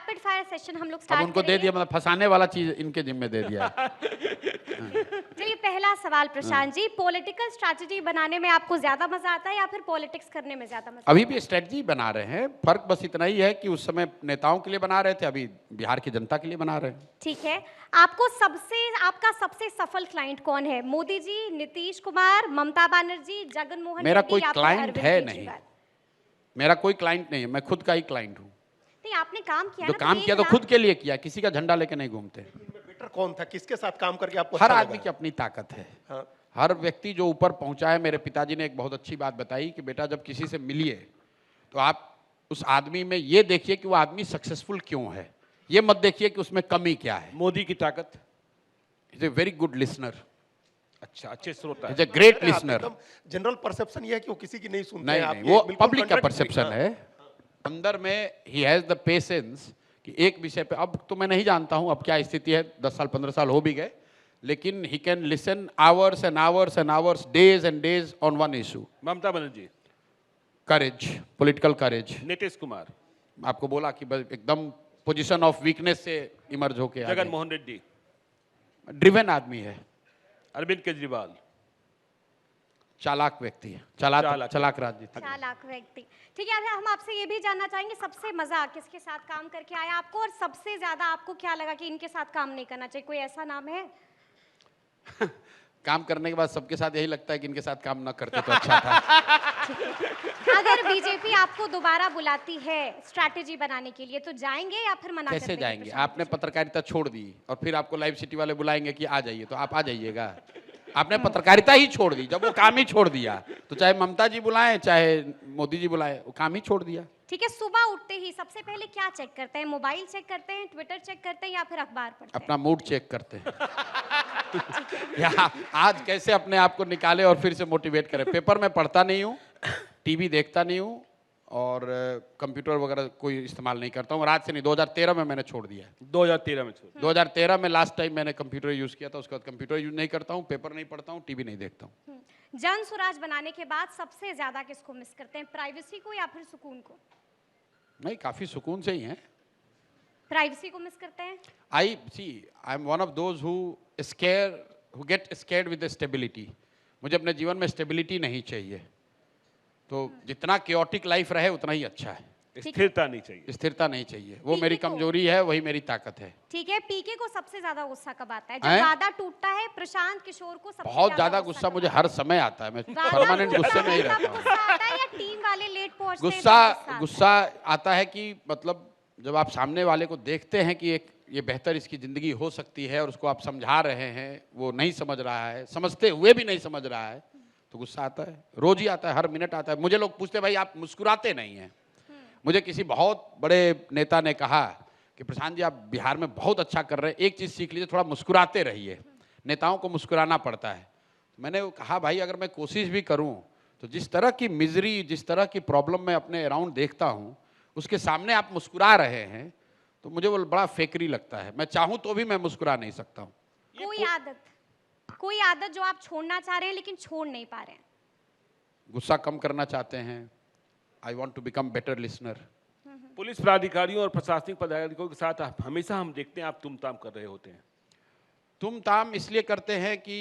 Rapid fire session हम लोग अब स्टार्ट उनको दे दिया, मतलब फंसाने वाला चीज इनके जिम्मे दे दिया है। चलिए पहला सवाल प्रशांत जी, पॉलिटिकल स्ट्रैटेजी बनाने में आपको ज्यादा मजा आता है या फिर पॉलिटिक्स करने में ज्यादा मजा? अभी भी स्ट्रेटजी बना रहे हैं, फर्क बस इतना ही है कि उस समय नेताओं के लिए बना रहे थे, अभी बिहार की जनता के लिए बना रहे हैं। ठीक है, आपका सबसे सफल क्लाइंट कौन है? मोदी जी, नीतीश कुमार, ममता बनर्जी, जगन मोहन मेरा रेड्डी कोई या फिर क्लाइंट अरविंद है केजरीवाल? नहीं, मेरा कोई क्लाइंट नहीं है, मैं खुद का ही क्लाइंट हूँ। नहीं, आपने काम किया जो ना, काम किया तो खुद के लिए किया, किसी का झंडा लेके नहीं घूमते। बेटर कौन था, किसके साथ काम करके आपको हर अच्छा आदमी लगा? की अपनी ताकत है। हाँ। हर व्यक्ति जो ऊपर पहुंचा है, मेरे पिताजी ने एक बहुत अच्छी बात बताई कि बेटा जब किसी से मिलिए तो आप उस आदमी में ये देखिए कि वो आदमी सक्सेसफुल क्यों है, ये मत देखिए कि उसमें कमी क्या है। मोदी की ताकत, is a very good listener, अच्छा, अच्छे श्रोता is a great listener. General perception ये है कि वो किसी की नहीं सुनते नहीं हैं, नहीं, आप ये वो बिल्कुल पब्लिक का contradictory, परसेप्शन हाँ। है। अंदर में ही हैज द पेशेंस कि एक विषय पे, अब तो मैं नहीं जानता हूं अब क्या स्थिति है, 10 साल 15 साल हो भी गए, लेकिन he can listen hours and hours and hours, days and days on one issue. Mamata Banerjee, courage, political courage. Nitish Kumar, आपको बोला कि बस एकदम पोजीशन ऑफ वीकनेस से इमर्ज होके आ जगन गए। मोहन रेड्डी, ड्रिवन आदमी है, अरविंद केजरीवाल, चालाक व्यक्ति है, चालाक राजनीति। 4 लाख व्यक्ति। ठीक है, हम आपसे ये भी जानना चाहेंगे सबसे मजा किसके साथ काम करके आया आपको, और सबसे ज्यादा आपको क्या लगा कि इनके साथ काम नहीं करना चाहिए? कोई ऐसा नाम है? काम करने के बाद सबके साथ यही लगता है कि इनके साथ काम ना करते तो अच्छा था। अगर बीजेपी आपको दोबारा बुलाती है स्ट्रैटेजी बनाने के लिए तो जाएंगे या फिर मना कर कैसे देंगे? जाएंगे? प्रशांत आपने पत्रकारिता छोड़ दी और फिर आपको लाइव सिटी वाले बुलाएंगे कि आ जाइए, तो आप आ जाइएगा। आपने पत्रकारिता ही छोड़ दी, जब वो काम ही छोड़ दिया, तो चाहे ममता जी बुलाएं चाहे मोदी जी बुलाएं, वो काम ही छोड़ दिया। ठीक है, सुबह उठते ही सबसे पहले क्या चेक करते हैं? मोबाइल चेक करते हैं, ट्विटर चेक करते हैं या फिर अखबार पढ़ते हैं? अपना मूड चेक करते हैं। या आज कैसे अपने आप को निकाले और फिर से मोटिवेट करें। पेपर में पढ़ता नहीं हूँ, टीवी देखता नहीं हूँ और कंप्यूटर वगैरह कोई इस्तेमाल नहीं करता हूँ। रात से नहीं, 2013 में मैंने छोड़ दिया है। 2013 में छोड़। 2013 में लास्ट टाइम मैंने कंप्यूटर यूज़ किया था, उसके बाद कंप्यूटर यूज़ नहीं करता हूँ, पेपर नहीं पढ़ता हूँ, टीवी नहीं देखता हूँ। जन स्वराज बनाने के बाद सबसे ज्यादा किसको मिस करते हैं? प्राइवेसी को या फिर सुकून को? नहीं, काफ़ी सुकून से ही हैं। प्राइवेसी को मिस करते हैं? I am one of those who get scared with the stability. मुझे अपने जीवन में स्टेबिलिटी नहीं चाहिए, तो जितना क्योटिक लाइफ रहे उतना ही अच्छा है। स्थिरता नहीं चाहिए, स्थिरता नहीं चाहिए, वो पीके मेरी को- कमजोरी है, वही मेरी ताकत है। ठीक है, पीके को सबसे ज्यादा गुस्सा कब आता है? हैं? जब वादा टूटता है। प्रशांत किशोर को सबसे बहुत ज्यादा गुस्सा कब मुझे आता हर समय आता है, मैं है? वादा परमानेंट टूटता गुस्से में ही है तब रहता हूँ। गुस्सा आता है या टीम वाले लेट पहुंचते हैं तब गुस्सा आता है? गुस्सा आता है कि मतलब जब आप सामने वाले को देखते हैं कि एक ये बेहतर इसकी ज़िंदगी हो सकती है और उसको आप समझा रहे हैं, वो नहीं समझ रहा है, समझते हुए भी नहीं समझ रहा है, तो गुस्सा आता है। रोज ही आता है, हर मिनट आता है। मुझे लोग पूछते भाई आप मुस्कुराते नहीं हैं। मुझे किसी बहुत बड़े नेता ने कहा कि प्रशांत जी आप बिहार में बहुत अच्छा कर रहे हैं, एक चीज़ सीख लीजिए, थोड़ा मुस्कुराते रहिए। नेताओं को मुस्कुराना पड़ता है। मैंने कहा भाई अगर मैं कोशिश भी करूं तो जिस तरह की मिजरी, जिस तरह की प्रॉब्लम मैं अपने अराउंड देखता हूं, उसके सामने आप मुस्कुरा रहे हैं तो मुझे वो बड़ा फेकरी लगता है। मैं चाहूं तो भी मैं मुस्कुरा नहीं सकता हूं। कोई आदत जो आप छोड़ना चाह रहे हैं लेकिन छोड़ नहीं पा रहे हैं? गुस्सा कम करना चाहते हैं। I want to become better listener. Police पदाधिकारियों और प्रशासनिक पदाधिकारियों के साथ हमेशा हम देखते हैं आप तुमताम कर रहे होते हैं। तुम ताम इसलिए करते हैं कि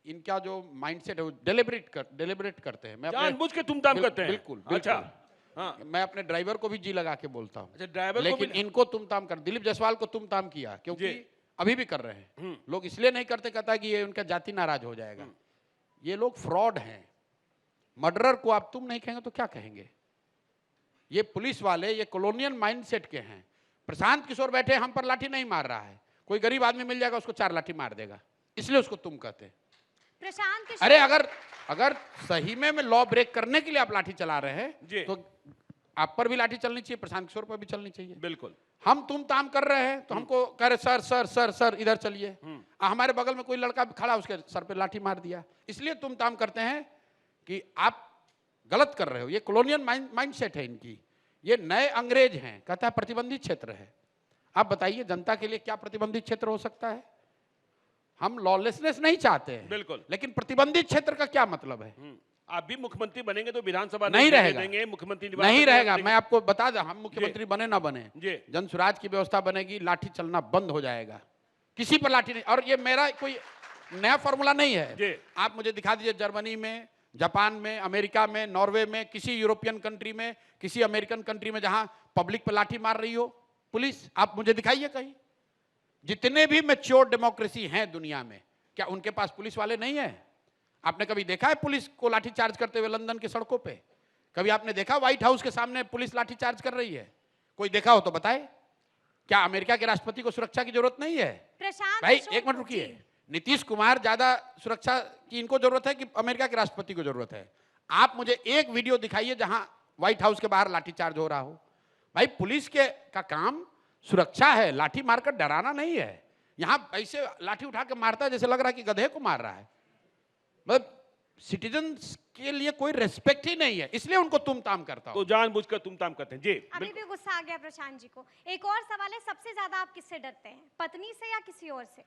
इनका जो माइंडसेट है वो डेलिबरेट करते हैं। मैं अपने- जानबूझ के तुमताम करते हैं? बिल्कुल अच्छा, बिल्कुल। हाँ। मैं अपने ड्राइवर को भी जी लगा के बोलता हूँ। अच्छा, ड्राइवर को लेकिन भी- इनको तुम ताम कर, दिलीप जायसवाल को तुम ताम किया क्योंकि जी। अभी भी कर रहे हैं लोग, इसलिए नहीं करते, कहता है कि ये उनका जाति नाराज हो जाएगा। ये लोग फ्रॉड हैं। मर्डरर को आप तुम नहीं कहेंगे तो क्या कहेंगे? ये पुलिस वाले ये कॉलोनियल माइंडसेट के हैं। प्रशांत किशोर बैठे हम पर लाठी नहीं मार रहा है, कोई गरीब आदमी मिल जाएगा उसको 4 लाठी मार देगा, इसलिए उसको तुम कहते हैं। प्रशांत किशोर, अरे अगर सही में लॉ ब्रेक करने के लिए आप लाठी चला रहे हैं तो आप पर भी लाठी चलनी चाहिए, प्रशांत किशोर पर भी चलनी चाहिए। बिल्कुल। हम तुम ताम कर रहे हैं तो हमको कह रहे सर सर सर सर इधर चलिए, हमारे बगल में कोई लड़का खड़ा उसके सर पे लाठी मार दिया, इसलिए तुम ताम करते हैं कि आप गलत कर रहे हो। ये कॉलोनियल माइंडसेट है इनकी। ये नए अंग्रेज हैं, कहता है प्रतिबंधित क्षेत्र है। आप बताइए जनता के लिए क्या प्रतिबंधित क्षेत्र हो सकता है? हम लॉलेसनेस नहीं चाहते हैं बिल्कुल। लेकिन प्रतिबंधित क्षेत्र का क्या मतलब है? आप भी मुख्यमंत्री बनेंगे तो विधानसभा नहीं देने रहेगा। देंगे, मुख्यमंत्री निवास नहीं में रहेगा। देंगे। मैं आपको बता दूं, हम मुख्यमंत्री बने ना बने, जी। जन सुराज की व्यवस्था बनेगी, लाठी चलना बंद हो जाएगा, किसी पर लाठी नहीं। और ये मेरा कोई नया फॉर्मूला नहीं जी। है। आप मुझे दिखा दीजिए जर्मनी में, जापान में, अमेरिका में, नॉर्वे में, किसी यूरोपियन कंट्री में, किसी अमेरिकन कंट्री में जहां पब्लिक पर लाठी मार रही हो पुलिस, आप मुझे दिखाइए कहीं। जितने भी मैच्योर डेमोक्रेसी हैं दुनिया में, क्या उनके पास पुलिस वाले नहीं है? आपने कभी देखा है पुलिस को लाठी चार्ज करते हुए लंदन की सड़कों पे? कभी आपने देखा व्हाइट हाउस के सामने पुलिस लाठी चार्ज कर रही है? कोई देखा हो तो बताए। क्या अमेरिका के राष्ट्रपति को सुरक्षा की जरूरत नहीं है? प्रशांत भाई किशोर एक मिनट को- रुकिए, जी। नीतीश कुमार ज्यादा सुरक्षा की इनको जरूरत है कि अमेरिका के राष्ट्रपति को जरूरत है? आप मुझे एक वीडियो दिखाइए जहां व्हाइट हाउस के बाहर लाठीचार्ज हो रहा हो। भाई पुलिस के का काम सुरक्षा है, लाठी मारकर डराना नहीं है। यहां ऐसे लाठी उठा के मारता है जैसे लग रहा है कि गधे को मार रहा है। मतलब सिटीजन्स के लिए कोई रेस्पेक्ट ही नहीं है, इसलिए उनको तुम ताम करता तो हूं। जानबूझकर तुमताम करते हैं। जी अभी भी गुस्सा आ गया प्रशांत जी को। एक और सवाल है, सबसे ज्यादा आप किससे डरते हैं, पत्नी से या किसी और से?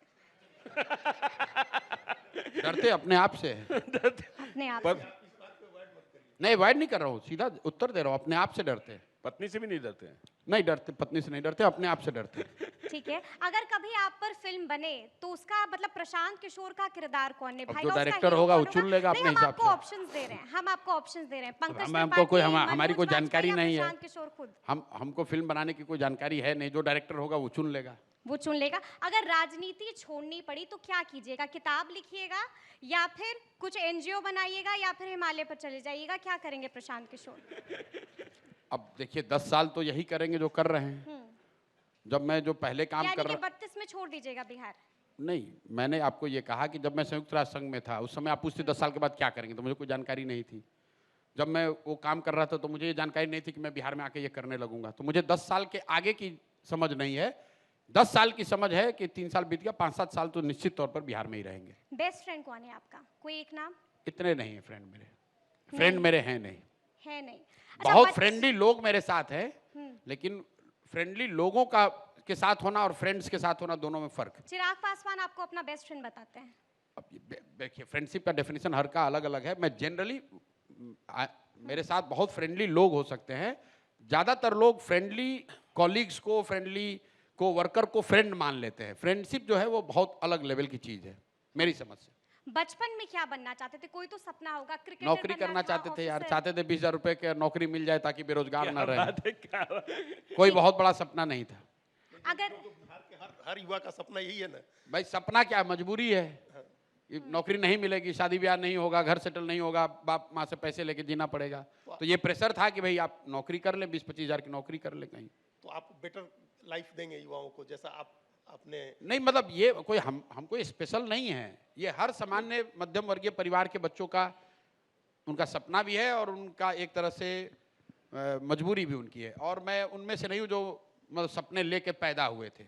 डरते अपने आप से हैं। अपने आप से। नहीं अवॉइड नहीं कर रहा हूँ, सीधा उत्तर दे रहा हूँ, अपने आप से डरते हैं। पत्नी से भी नहीं डरते हैं। नहीं डरते, पत्नी से नहीं डरते, अपने आप से डरते हैं। ठीक है, अगर कभी आप पर फिल्म बने तो उसका मतलब प्रशांत किशोर का किरदार कौन निभाएगा? जो उसका डायरेक्टर हीरो होगा कौन वो चुन लेगा नहीं, अपने हम हिसाब आपको से। ऑप्शंस दे रहे हैं, हम आपको ऑप्शंस दे रहे हैं। पंकज हमको कोई त्रिपाठी, हमारी कोई मनोज जानकारी वाजपेयी नहीं या है। प्रशांत किशोर खुद? हमको फिल्म बनाने की कोई जानकारी है नहीं, जो डायरेक्टर होगा वो चुन लेगा। वो चुन लेगा। अगर राजनीति छोड़नी पड़ी तो क्या कीजिएगा? किताब लिखिएगा या फिर कुछ एनजीओ बनाइएगा या फिर हिमालय पर चले जाइएगा? क्या करेंगे प्रशांत किशोर? अब देखिए 10 साल तो यही करेंगे जो कर रहे हैं। जब मैं जो पहले काम यानी कर कि रहा 32 में छोड़ दीजिएगा बिहार? नहीं, मैंने आपको ये कहा कि जब मैं संयुक्त राष्ट्र संघ में था उस समय आप पूछते 10 साल के बाद क्या करेंगे, तो मुझे कोई जानकारी नहीं थी। जब मैं वो काम कर रहा था तो मुझे ये जानकारी नहीं थी कि मैं बिहार में आके ये करने लगूंगा। तो मुझे 10 साल के आगे की समझ नहीं है। 10 साल की समझ है कि 3 साल बीत गया, 5-7 साल तो निश्चित तौर पर बिहार में ही रहेंगे। बेस्ट फ्रेंड कौन है आपका? कोई एक नाम इतने नहीं है फ्रेंड मेरे, फ्रेंड मेरे हैं नहीं। है? नहीं। अच्छा, बहुत बच- फ्रेंडली लोग मेरे साथ हैं, लेकिन फ्रेंडली लोगों का के साथ होना और फ्रेंड्स के साथ होना दोनों में फर्क है। चिराग पासवान आपको अपना बेस्ट फ्रेंड बताते हैं? अब देखिए फ्रेंडशिप का डेफिनेशन हर का अलग अलग है। मैं जनरली मेरे साथ बहुत फ्रेंडली लोग हो सकते हैं। ज़्यादातर लोग फ्रेंडली कॉलीग्स को, फ्रेंडली को वर्कर को फ्रेंड मान लेते हैं। फ्रेंडशिप जो है वो बहुत अलग लेवल की चीज़ है मेरी समझ से। बचपन में क्या बनना चाहते थे? कोई तो सपना होगा, क्रिकेटर नौकरी बनना करना था, चाहते थे यार, ऑफिसर। चाहते थे 20,000 रुपए की नौकरी मिल जाए ताकि बेरोजगार ना रहे। बात है, क्या कोई बहुत बड़ा सपना नहीं था अगर बिहार के हर युवा का सपना यही है ना। भाई। सपना क्या, मजबूरी है। ये नौकरी नहीं मिलेगी, शादी ब्याह नहीं होगा, घर सेटल नहीं होगा, बाप माँ से पैसे लेके जीना पड़ेगा। तो ये प्रेशर था कि भाई आप नौकरी कर ले, 20-25 हज़ार की नौकरी कर ले कहीं। तो आप बेटर लाइफ देंगे युवाओं को, जैसा आप अपने नहीं मतलब ये कोई हम कोई स्पेशल नहीं है। ये हर सामान्य मध्यम वर्गीय परिवार के बच्चों का उनका सपना भी है और उनका एक तरह से मजबूरी भी उनकी है। और मैं उनमें से नहीं हूँ जो मतलब सपने लेके पैदा हुए थे।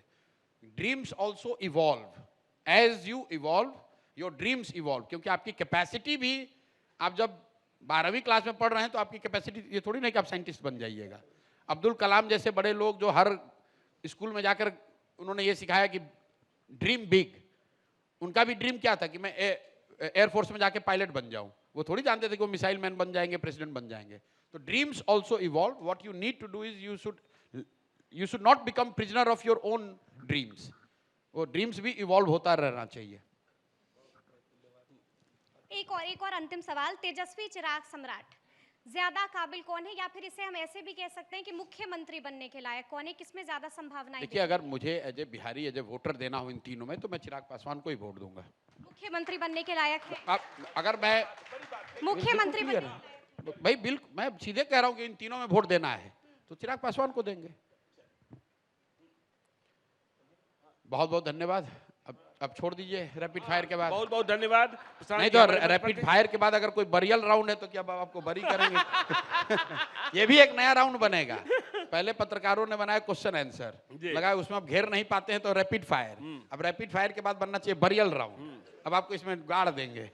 Dreams also evolve as you evolve, your dreams evolve. क्योंकि आपकी कैपेसिटी भी, आप जब 12वीं क्लास में पढ़ रहे हैं तो आपकी कैपेसिटी ये थोड़ी नहीं कि आप साइंटिस्ट बन जाइएगा। अब्दुल कलाम जैसे बड़े लोग जो हर स्कूल में जाकर उन्होंने ये सिखाया कि ड्रीम बिग, उनका भी ड्रीम क्या था कि मैं एयरफोर्स में जाके पायलट बन जाऊं। वो थोड़ी जानते थे कि वो मिसाइल मैन बन जाएंगे, प्रेसिडेंट बन जाएंगे। तो dreams also evolve. What you need to do is you should not become prisoner of your own dreams. वो ड्रीम्स भी इवॉल्व होता रहना चाहिए। एक और अंतिम सवाल, तेजस्वी चिराग सम्राट ज्यादा काबिल कौन है, या फिर इसे हम ऐसे भी कह सकते हैं कि मुख्यमंत्री बनने के लायक कौन है? किसमें ज्यादा संभावनाएं? देखिए अगर मुझे as a Bihari, as a voter देना हो इन तीनों में, तो मैं चिराग पासवान को ही वोट दूंगा। मुख्यमंत्री बनने के लायक है? अगर मैं मुख्यमंत्री क्लियर बनने है भाई, बिल्कुल मैं सीधे कह रहा हूं कि इन तीनों में वोट देना है तो चिराग पासवान को देंगे। बहुत बहुत धन्यवाद। अब छोड़ दीजिए रैपिड फायर के बाद। बहुत बहुत धन्यवाद प्रशांत नहीं जी, तो हमारे मंच पर रैपिड थे। फायर के बाद अगर कोई बरियल राउंड है तो क्या आपको बरी करेंगे? ये भी एक नया राउंड बनेगा। पहले पत्रकारों ने बनाया क्वेश्चन आंसर, जी। लगाया उसमें आप घेर नहीं पाते हैं तो रैपिड फायर। अब रैपिड फायर के बाद बनना चाहिए बरियल राउंड। अब आपको इसमें गाड़ देंगे।